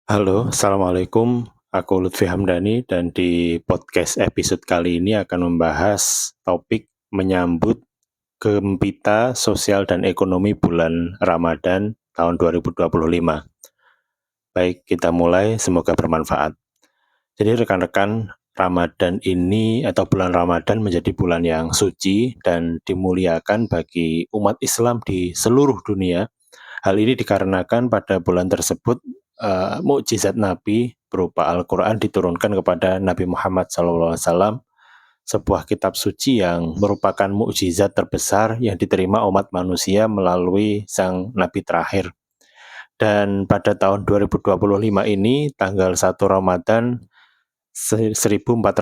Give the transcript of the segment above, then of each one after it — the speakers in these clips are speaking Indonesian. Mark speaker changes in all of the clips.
Speaker 1: Halo, Assalamualaikum. Aku Lutfi Hamdani dan di podcast episode kali ini akan membahas topik menyambut gempita sosial dan ekonomi bulan Ramadan tahun 2025. Baik, kita mulai, semoga bermanfaat. Jadi rekan-rekan, Ramadan ini atau bulan Ramadan menjadi bulan yang suci dan dimuliakan bagi umat Islam di seluruh dunia. Hal ini dikarenakan pada bulan tersebut mukjizat Nabi berupa Al-Quran diturunkan kepada Nabi Muhammad SAW, sebuah kitab suci yang merupakan mukjizat terbesar yang diterima umat manusia melalui sang Nabi terakhir. Dan pada tahun 2025 ini, tanggal 1 Ramadan 1446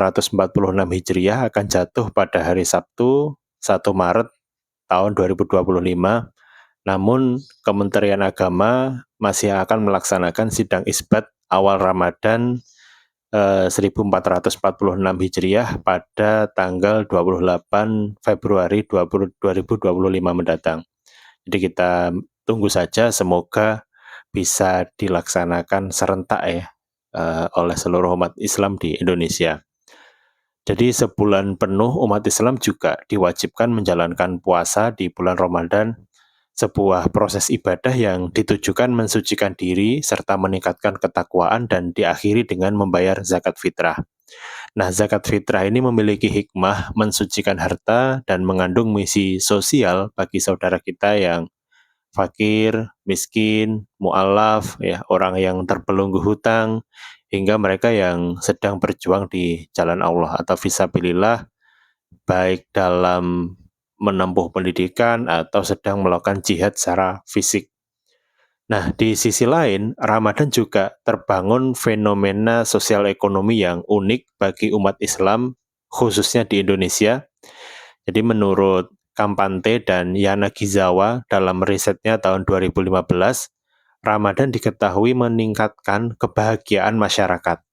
Speaker 1: Hijriah akan jatuh pada hari Sabtu 1 Maret tahun 2025. Namun Kementerian Agama masih akan melaksanakan sidang isbat awal Ramadan 1446 Hijriah pada tanggal 28 Februari 2025 mendatang. Jadi kita tunggu saja, semoga bisa dilaksanakan serentak ya oleh seluruh umat Islam di Indonesia. Jadi sebulan penuh umat Islam juga diwajibkan menjalankan puasa di bulan Ramadan, sebuah proses ibadah yang ditujukan mensucikan diri serta meningkatkan ketakwaan dan diakhiri dengan membayar zakat fitrah. Nah, zakat fitrah ini memiliki hikmah mensucikan harta dan mengandung misi sosial bagi saudara kita yang fakir, miskin, mu'alaf, ya, orang yang terbelenggu hutang, hingga mereka yang sedang berjuang di jalan Allah atau fisabilillah, baik dalam menempuh pendidikan atau sedang melakukan jihad secara fisik. Nah, di sisi lain, Ramadan juga terbangun fenomena sosial ekonomi yang unik bagi umat Islam, khususnya di Indonesia. Jadi menurut Kampante dan Yana Gizawa dalam risetnya tahun 2015, Ramadan diketahui meningkatkan kebahagiaan masyarakat.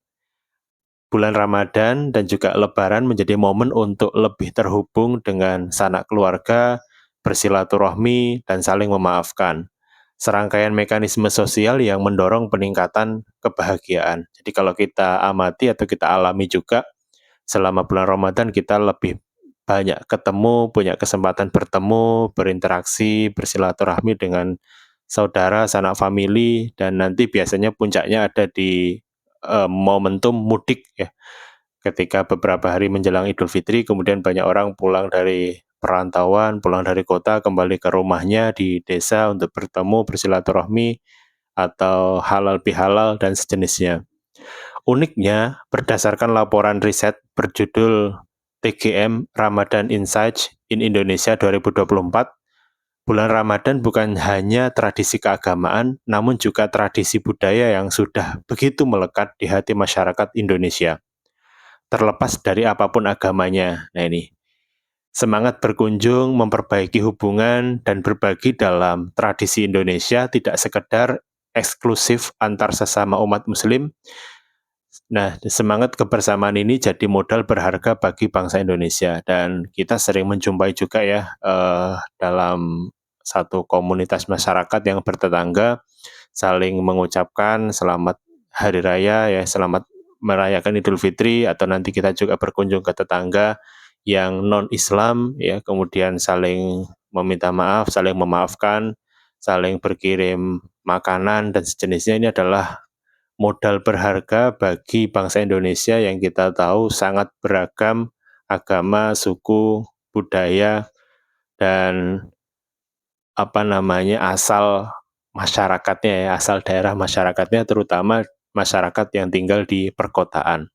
Speaker 1: Bulan Ramadan dan juga Lebaran menjadi momen untuk lebih terhubung dengan sanak keluarga, bersilaturahmi, dan saling memaafkan. Serangkaian mekanisme sosial yang mendorong peningkatan kebahagiaan. Jadi kalau kita amati atau kita alami juga, selama bulan Ramadan kita lebih banyak ketemu, punya kesempatan bertemu, berinteraksi, bersilaturahmi dengan saudara, sanak famili, dan nanti biasanya puncaknya ada di momentum mudik ya. Ketika beberapa hari menjelang Idul Fitri, kemudian banyak orang pulang dari perantauan, pulang dari kota, kembali ke rumahnya di desa untuk bertemu, bersilaturahmi, atau halal bihalal dan sejenisnya. Uniknya, berdasarkan laporan riset berjudul TGM Ramadan Insights in Indonesia 2024, bulan Ramadan bukan hanya tradisi keagamaan, namun juga tradisi budaya yang sudah begitu melekat di hati masyarakat Indonesia, terlepas dari apapun agamanya. Nah ini, semangat berkunjung, memperbaiki hubungan, dan berbagi dalam tradisi Indonesia tidak sekedar eksklusif antar sesama umat muslim. Nah, semangat kebersamaan ini jadi modal berharga bagi bangsa Indonesia, dan kita sering menjumpai juga ya dalam satu komunitas masyarakat yang bertetangga saling mengucapkan selamat hari raya ya, selamat merayakan Idul Fitri, atau nanti kita juga berkunjung ke tetangga yang non-Islam ya, kemudian saling meminta maaf, saling memaafkan, saling berkirim makanan dan sejenisnya. Ini adalah modal berharga bagi bangsa Indonesia yang kita tahu sangat beragam agama, suku, budaya, dan asal masyarakatnya ya, asal daerah masyarakatnya, terutama masyarakat yang tinggal di perkotaan.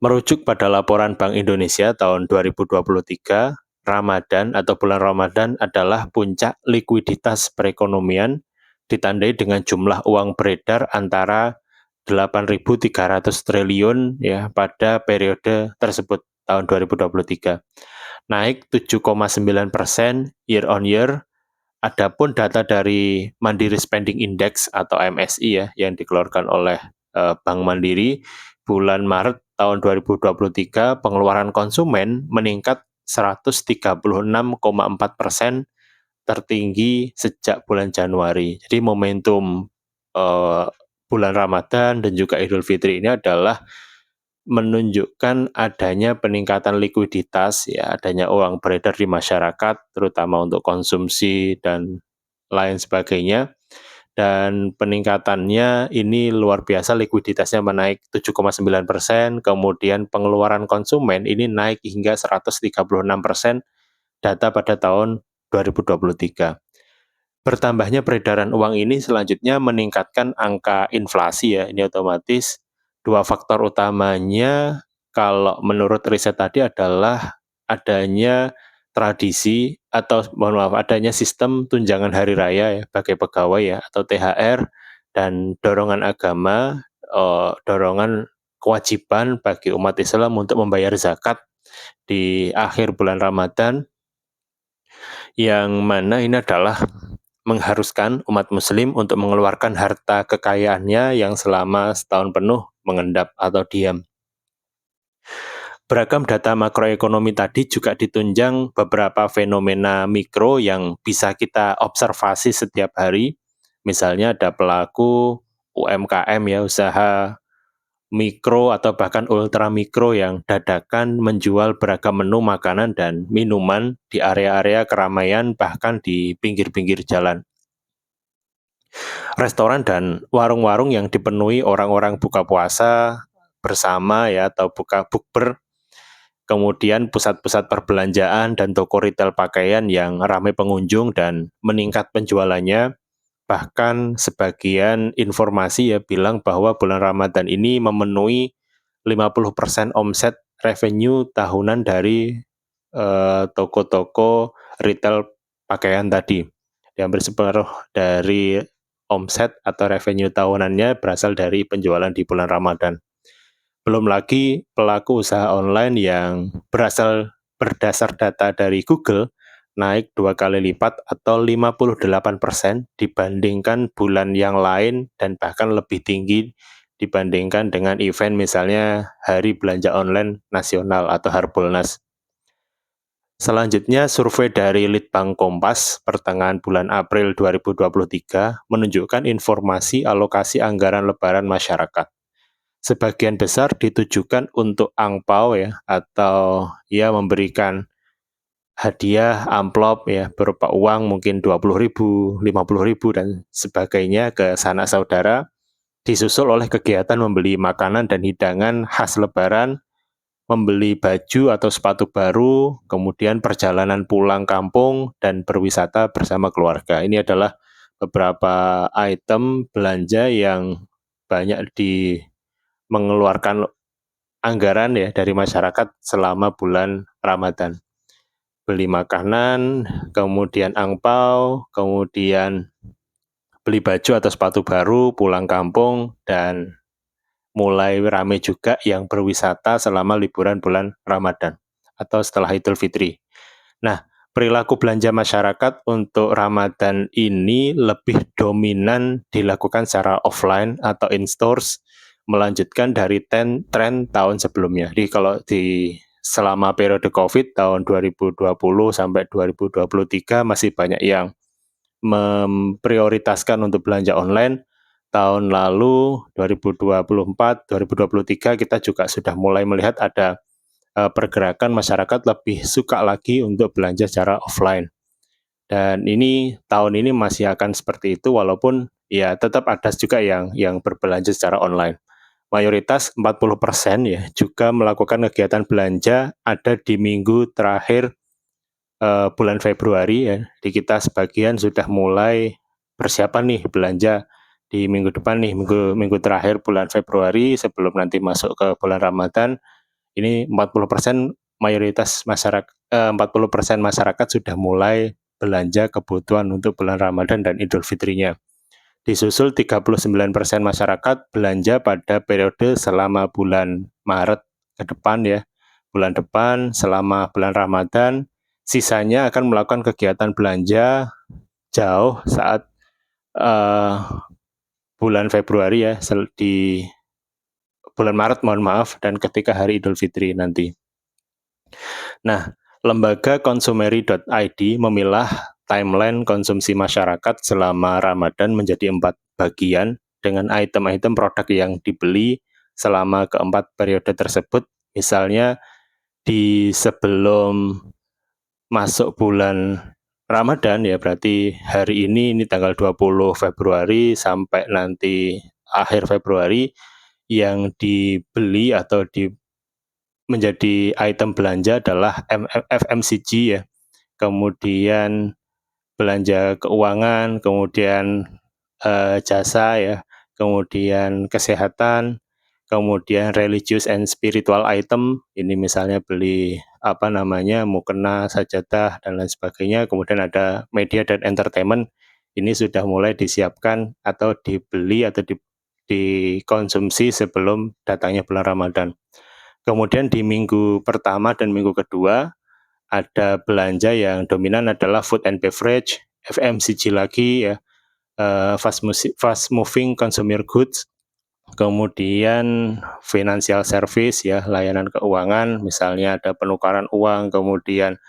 Speaker 1: Merujuk pada laporan Bank Indonesia tahun 2023, Ramadan atau bulan Ramadan adalah puncak likuiditas perekonomian, ditandai dengan jumlah uang beredar antara 8.300 triliun ya pada periode tersebut tahun 2023, naik 7,9% year on year. Adapun data dari Mandiri Spending Index atau MSI ya, yang dikeluarkan oleh Bank Mandiri, bulan Maret tahun 2023 pengeluaran konsumen meningkat 136,4%, tertinggi sejak bulan Januari. Jadi momentum bulan Ramadan dan juga Idul Fitri ini adalah menunjukkan adanya peningkatan likuiditas ya, adanya uang beredar di masyarakat terutama untuk konsumsi dan lain sebagainya. Dan peningkatannya ini luar biasa, likuiditasnya menaik 7,9%, kemudian pengeluaran konsumen ini naik hingga 136% data pada tahun 2023. Bertambahnya peredaran uang ini selanjutnya meningkatkan angka inflasi ya, ini otomatis. Dua faktor utamanya kalau menurut riset tadi adalah adanya tradisi atau mohon maaf, adanya sistem tunjangan hari raya ya, bagi pegawai ya, atau THR, dan dorongan agama, dorongan kewajiban bagi umat Islam untuk membayar zakat di akhir bulan Ramadan, yang mana ini adalah mengharuskan umat muslim untuk mengeluarkan harta kekayaannya yang selama setahun penuh mengendap atau diam. Beragam data makroekonomi tadi juga ditunjang beberapa fenomena mikro yang bisa kita observasi setiap hari. Misalnya ada pelaku UMKM ya, usaha mikro atau bahkan ultra mikro yang dadakan menjual beragam menu makanan dan minuman di area-area keramaian, bahkan di pinggir-pinggir jalan. Restoran dan warung-warung yang dipenuhi orang-orang buka puasa bersama ya, atau buka bukber. Kemudian pusat-pusat perbelanjaan dan toko retail pakaian yang ramai pengunjung dan meningkat penjualannya. Bahkan sebagian informasi ya bilang bahwa bulan Ramadan ini memenuhi 50% omset revenue tahunan dari toko-toko retail pakaian tadi. Hampir separuh dari omset atau revenue tahunannya berasal dari penjualan di bulan Ramadan. Belum lagi pelaku usaha online yang berdasar data dari Google naik 2 kali lipat atau 58% dibandingkan bulan yang lain, dan bahkan lebih tinggi dibandingkan dengan event misalnya Hari Belanja Online Nasional atau Harbolnas. Selanjutnya, survei dari Litbang Kompas pertengahan bulan April 2023 menunjukkan informasi alokasi anggaran lebaran masyarakat. Sebagian besar ditujukan untuk angpau ya, atau ya memberikan hadiah amplop ya, berupa uang mungkin 20.000, 50.000 dan sebagainya ke sanak saudara, disusul oleh kegiatan membeli makanan dan hidangan khas lebaran, membeli baju atau sepatu baru, kemudian perjalanan pulang kampung, dan berwisata bersama keluarga. Ini adalah beberapa item belanja yang banyak mengeluarkan anggaran ya dari masyarakat selama bulan Ramadan. Beli makanan, kemudian angpau, kemudian beli baju atau sepatu baru, pulang kampung, dan mulai ramai juga yang berwisata selama liburan bulan Ramadan atau setelah Idul Fitri. Nah, perilaku belanja masyarakat untuk Ramadan ini lebih dominan dilakukan secara offline atau in-stores, melanjutkan dari tren tahun sebelumnya. Jadi kalau selama periode COVID tahun 2020 sampai 2023 masih banyak yang memprioritaskan untuk belanja online. Tahun lalu 2024, 2023 kita juga sudah mulai melihat ada pergerakan masyarakat lebih suka lagi untuk belanja secara offline. Dan ini tahun ini masih akan seperti itu, walaupun ya tetap ada juga yang berbelanja secara online. Mayoritas 40% ya juga melakukan kegiatan belanja ada di minggu terakhir bulan Februari ya. Di kita sebagian sudah mulai persiapan nih belanja di minggu depan nih, minggu terakhir bulan Februari sebelum nanti masuk ke bulan Ramadan. Ini 40% mayoritas masyarakat 40% masyarakat sudah mulai belanja kebutuhan untuk bulan Ramadan dan Idul Fitrinya. Disusul 39% masyarakat belanja pada periode selama bulan Maret ke depan ya. Bulan depan selama bulan Ramadan, sisanya akan melakukan kegiatan belanja jauh saat bulan Februari ya, di bulan Maret mohon maaf, dan ketika hari Idul Fitri nanti. Nah, lembaga konsumeri.id memilah timeline konsumsi masyarakat selama Ramadan menjadi 4 bagian dengan item-item produk yang dibeli selama keempat periode tersebut. Misalnya di sebelum masuk bulan Ramadan ya, berarti hari ini tanggal 20 Februari sampai nanti akhir Februari, yang dibeli atau menjadi item belanja adalah FMCG ya, kemudian belanja keuangan, kemudian jasa ya, kemudian kesehatan, kemudian religious and spiritual item, ini misalnya beli mukena, sajadah dan lain sebagainya. Kemudian ada media dan entertainment, ini sudah mulai disiapkan atau dibeli atau dikonsumsi sebelum datangnya bulan Ramadan. Kemudian di minggu pertama dan minggu kedua ada belanja yang dominan adalah food and beverage, FMCG lagi ya, fast moving consumer goods, kemudian financial service ya, layanan keuangan, misalnya ada penukaran uang, kemudian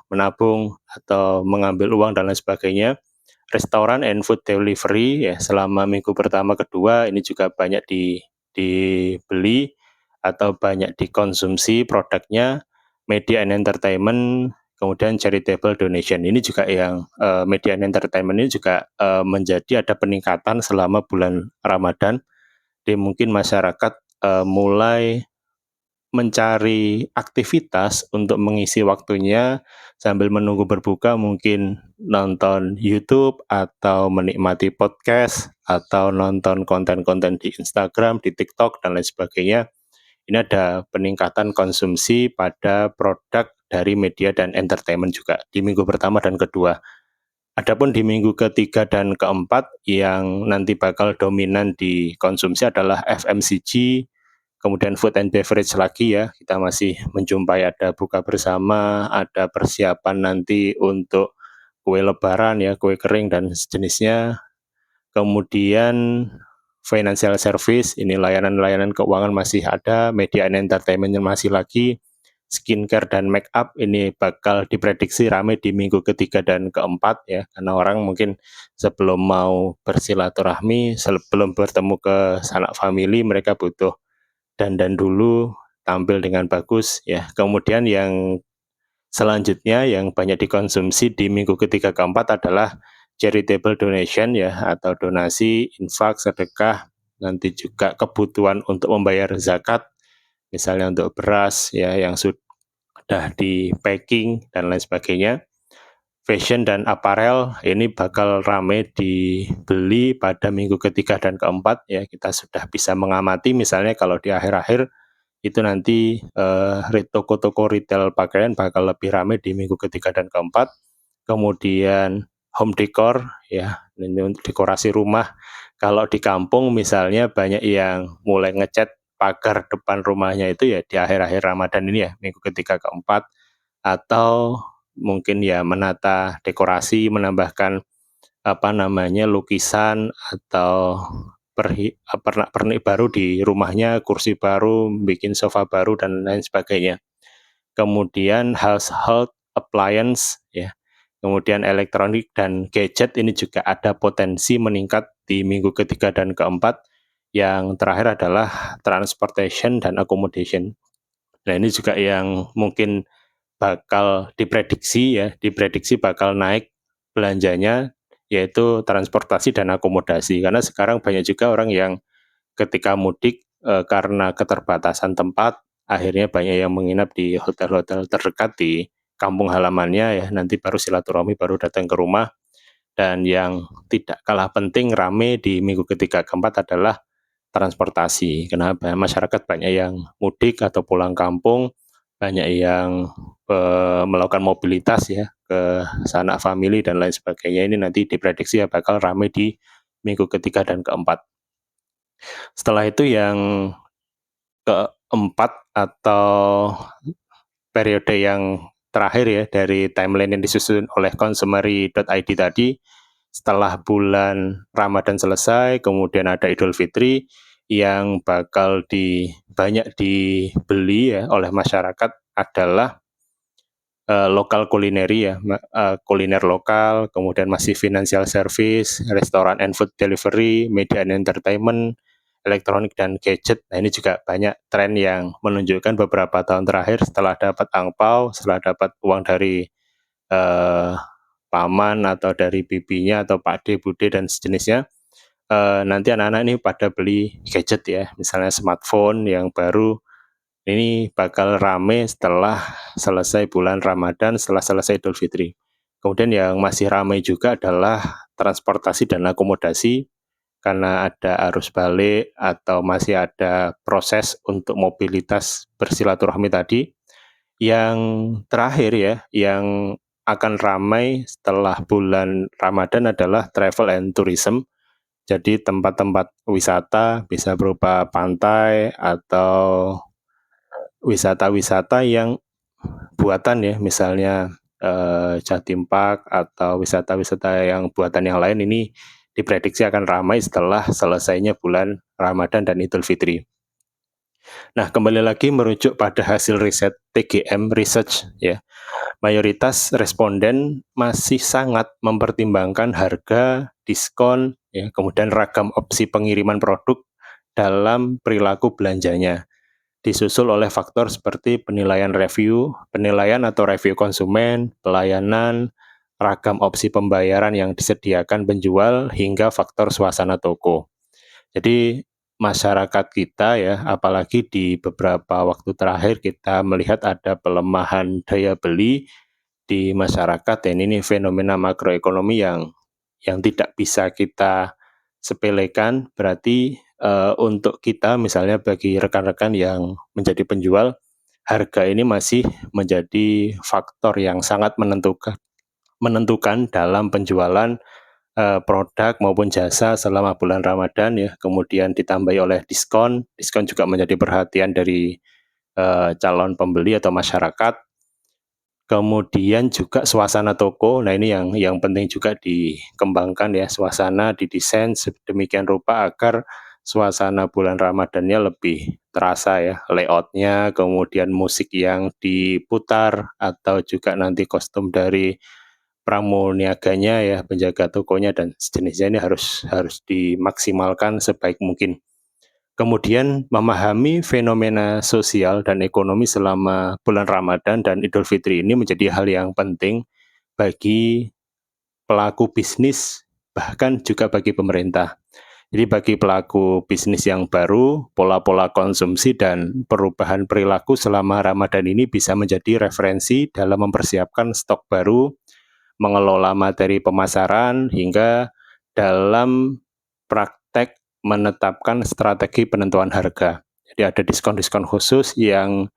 Speaker 1: menabung atau mengambil uang dan lain sebagainya. Restoran and food delivery ya, selama minggu pertama kedua ini juga banyak dibeli atau banyak dikonsumsi produknya. Media and entertainment, kemudian charitable donation, ini juga yang media and entertainment ini juga menjadi ada peningkatan selama bulan Ramadan. Jadi mungkin masyarakat mulai mencari aktivitas untuk mengisi waktunya sambil menunggu berbuka, mungkin nonton YouTube atau menikmati podcast atau nonton konten-konten di Instagram, di TikTok dan lain sebagainya. Ini ada peningkatan konsumsi pada produk dari media dan entertainment juga di minggu pertama dan kedua. Adapun di minggu ketiga dan keempat yang nanti bakal dominan dikonsumsi adalah FMCG, kemudian food and beverage lagi ya, kita masih menjumpai ada buka bersama, ada persiapan nanti untuk kue lebaran ya, kue kering dan sejenisnya. Kemudian financial service, ini layanan-layanan keuangan masih ada, media and entertainment masih lagi, skincare dan make up ini bakal diprediksi ramai di minggu ketiga dan keempat ya, karena orang mungkin sebelum mau bersilaturahmi, sebelum bertemu ke sanak famili, mereka butuh dandan dulu, tampil dengan bagus ya. Kemudian yang selanjutnya yang banyak dikonsumsi di minggu ketiga keempat adalah charitable donation ya, atau donasi, infak, sedekah, nanti juga kebutuhan untuk membayar zakat, misalnya untuk beras ya yang sudah di packing dan lain sebagainya. Fashion dan apparel ini bakal ramai dibeli pada minggu ketiga dan keempat ya. Kita sudah bisa mengamati misalnya kalau di akhir-akhir itu nanti toko-toko retail pakaian bakal lebih ramai di minggu ketiga dan keempat. Kemudian home decor ya, ini untuk dekorasi rumah. Kalau di kampung misalnya banyak yang mulai ngecat pagar depan rumahnya itu ya di akhir-akhir Ramadan ini ya, minggu ketiga keempat, atau mungkin ya menata dekorasi, menambahkan lukisan atau pernak-pernik baru di rumahnya, kursi baru, bikin sofa baru dan lain sebagainya. Kemudian household appliance ya, kemudian elektronik dan gadget ini juga ada potensi meningkat di minggu ketiga dan keempat. Yang terakhir adalah transportation dan accommodation. Nah ini juga yang mungkin bakal diprediksi bakal naik belanjanya, yaitu transportasi dan akomodasi. Karena sekarang banyak juga orang yang ketika mudik karena keterbatasan tempat, akhirnya banyak yang menginap di hotel-hotel terdekat di kampung halamannya ya, nanti baru silaturahmi, baru datang ke rumah. Dan yang tidak kalah penting rame di minggu ketiga keempat adalah transportasi. Kenapa? Masyarakat banyak yang mudik atau pulang kampung, banyak yang melakukan mobilitas ya ke sanak famili dan lain sebagainya. Ini nanti diprediksi ya bakal ramai di minggu ketiga dan keempat. Setelah itu yang keempat atau periode yang terakhir ya dari timeline yang disusun oleh consumery.id tadi, setelah bulan Ramadan selesai, kemudian ada Idul Fitri yang bakal banyak dibeli ya oleh masyarakat adalah lokal kulineri ya, kuliner lokal, kemudian masih financial service, restoran and food delivery, media and entertainment, elektronik dan gadget. Nah, ini juga banyak tren yang menunjukkan beberapa tahun terakhir setelah dapat angpau, setelah dapat uang dari eh, paman atau dari bibinya atau pakde, bude dan sejenisnya, nanti anak-anak ini pada beli gadget ya, misalnya smartphone yang baru. Ini bakal rame setelah selesai bulan Ramadan, setelah selesai Idul Fitri. Kemudian yang masih ramai juga adalah transportasi dan akomodasi, karena ada arus balik atau masih ada proses untuk mobilitas bersilaturahmi tadi. Yang terakhir ya, yang akan ramai setelah bulan Ramadan adalah travel and tourism. Jadi tempat-tempat wisata bisa berupa pantai atau wisata-wisata yang buatan ya, misalnya Jatim Park atau wisata-wisata yang buatan yang lain, ini diprediksi akan ramai setelah selesainya bulan Ramadan dan Idul Fitri. Nah, kembali lagi merujuk pada hasil riset TGM Research ya. Mayoritas responden masih sangat mempertimbangkan harga, diskon, ya, kemudian ragam opsi pengiriman produk dalam perilaku belanjanya. Disusul oleh faktor seperti penilaian atau review konsumen, pelayanan, ragam opsi pembayaran yang disediakan penjual, hingga faktor suasana toko. Jadi masyarakat kita ya, apalagi di beberapa waktu terakhir kita melihat ada pelemahan daya beli di masyarakat, dan ini fenomena makroekonomi yang tidak bisa kita sepelekan. Berarti untuk kita, misalnya bagi rekan-rekan yang menjadi penjual, harga ini masih menjadi faktor yang sangat menentukan dalam penjualan produk maupun jasa selama bulan Ramadan ya. Kemudian ditambahi oleh diskon juga menjadi perhatian dari calon pembeli atau masyarakat. Kemudian juga suasana toko, nah ini yang penting juga dikembangkan ya, suasana didesain sedemikian rupa agar suasana bulan Ramadannya lebih terasa ya, layoutnya, kemudian musik yang diputar, atau juga nanti kostum dari pramuniaganya ya, penjaga tokonya dan sejenisnya, ini harus dimaksimalkan sebaik mungkin. Kemudian memahami fenomena sosial dan ekonomi selama bulan Ramadan dan Idul Fitri ini menjadi hal yang penting bagi pelaku bisnis, bahkan juga bagi pemerintah. Jadi bagi pelaku bisnis yang baru, pola-pola konsumsi dan perubahan perilaku selama Ramadan ini bisa menjadi referensi dalam mempersiapkan stok baru, mengelola materi pemasaran, hingga dalam praktek menetapkan strategi penentuan harga. Jadi ada diskon-diskon khusus yang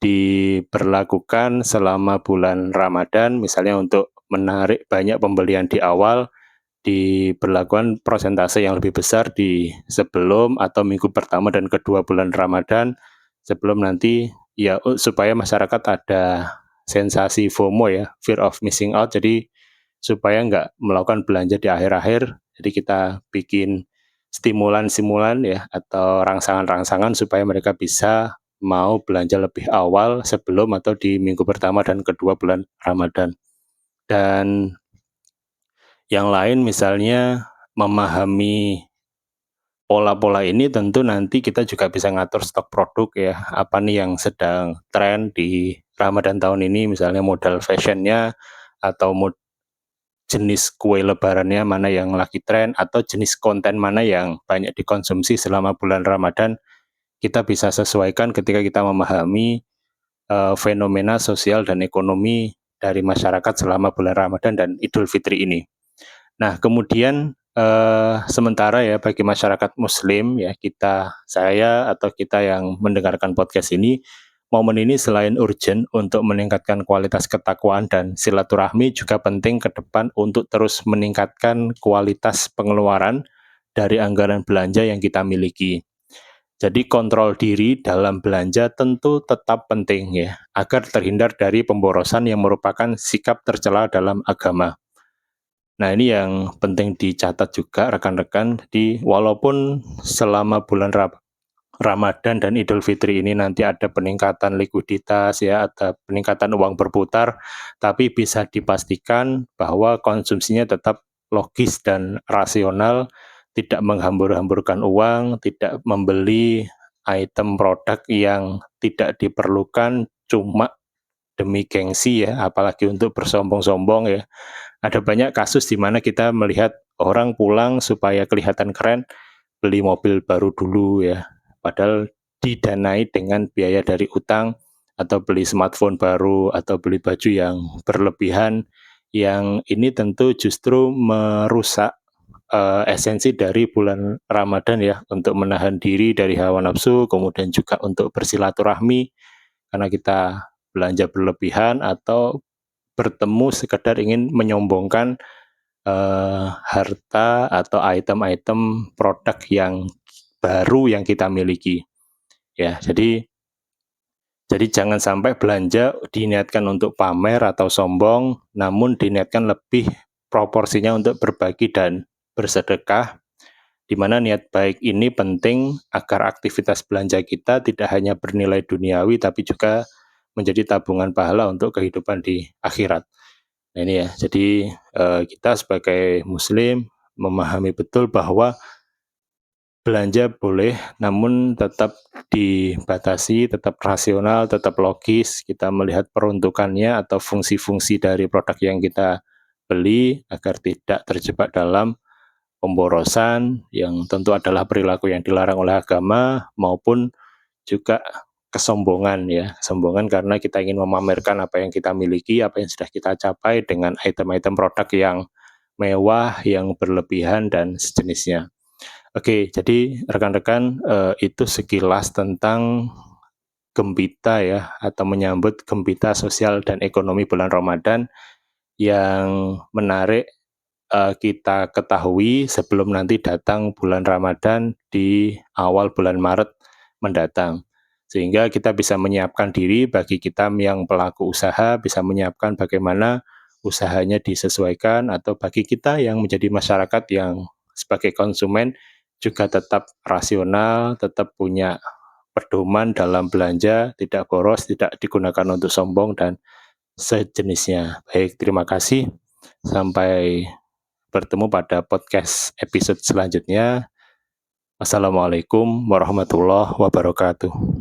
Speaker 1: diberlakukan selama bulan Ramadan, misalnya untuk menarik banyak pembelian di awal, diberlakukan persentase yang lebih besar di sebelum atau minggu pertama dan kedua bulan Ramadan, sebelum nanti ya, supaya masyarakat ada sensasi FOMO ya, fear of missing out, jadi supaya nggak melakukan belanja di akhir-akhir, jadi kita bikin stimulan-stimulan ya, atau rangsangan-rangsangan supaya mereka bisa mau belanja lebih awal sebelum atau di minggu pertama dan kedua bulan Ramadan. Dan yang lain misalnya memahami pola-pola ini, tentu nanti kita juga bisa ngatur stok produk ya, apa nih yang sedang tren di Ramadan tahun ini, misalnya model fashionnya, atau jenis kue lebarannya mana yang lagi tren, atau jenis konten mana yang banyak dikonsumsi selama bulan Ramadan. Kita bisa sesuaikan ketika kita memahami fenomena sosial dan ekonomi dari masyarakat selama bulan Ramadan dan Idul Fitri ini. Nah, kemudian sementara ya bagi masyarakat Muslim ya, saya atau kita yang mendengarkan podcast ini, momen ini selain urgent untuk meningkatkan kualitas ketakwaan dan silaturahmi, juga penting ke depan untuk terus meningkatkan kualitas pengeluaran dari anggaran belanja yang kita miliki. Jadi kontrol diri dalam belanja tentu tetap penting ya, agar terhindar dari pemborosan yang merupakan sikap tercela dalam agama. Nah, ini yang penting dicatat juga rekan-rekan, walaupun selama bulan Ramadan dan Idul Fitri ini nanti ada peningkatan likuiditas ya, ada peningkatan uang berputar, tapi bisa dipastikan bahwa konsumsinya tetap logis dan rasional, tidak menghambur-hamburkan uang, tidak membeli item produk yang tidak diperlukan cuma demi gengsi ya, apalagi untuk bersombong-sombong ya. Ada banyak kasus di mana kita melihat orang pulang supaya kelihatan keren, beli mobil baru dulu ya, padahal didanai dengan biaya dari utang, atau beli smartphone baru, atau beli baju yang berlebihan, yang ini tentu justru merusak esensi dari bulan Ramadan ya, untuk menahan diri dari hawa nafsu, kemudian juga untuk bersilaturahmi, karena kita belanja berlebihan atau bertemu sekedar ingin menyombongkan harta atau item-item produk yang baru yang kita miliki. Ya, jadi jangan sampai belanja diniatkan untuk pamer atau sombong, namun diniatkan lebih proporsinya untuk berbagi dan bersedekah, di mana niat baik ini penting agar aktivitas belanja kita tidak hanya bernilai duniawi, tapi juga menjadi tabungan pahala untuk kehidupan di akhirat. Nah ini ya, jadi kita sebagai muslim memahami betul bahwa belanja boleh, namun tetap dibatasi, tetap rasional, tetap logis, kita melihat peruntukannya atau fungsi-fungsi dari produk yang kita beli agar tidak terjebak dalam pemborosan yang tentu adalah perilaku yang dilarang oleh agama, maupun juga kesombongan ya, kesombongan karena kita ingin memamerkan apa yang kita miliki, apa yang sudah kita capai dengan item-item produk yang mewah, yang berlebihan dan sejenisnya. Oke, jadi rekan-rekan itu sekilas tentang gembita ya, atau menyambut gembita sosial dan ekonomi bulan Ramadan yang menarik kita ketahui sebelum nanti datang bulan Ramadan di awal bulan Maret mendatang. Sehingga kita bisa menyiapkan diri, bagi kita yang pelaku usaha bisa menyiapkan bagaimana usahanya disesuaikan, atau bagi kita yang menjadi masyarakat yang sebagai konsumen juga tetap rasional, tetap punya pedoman dalam belanja, tidak boros, tidak digunakan untuk sombong dan sejenisnya. Baik, terima kasih. Sampai bertemu pada podcast episode selanjutnya. Assalamualaikum warahmatullahi wabarakatuh.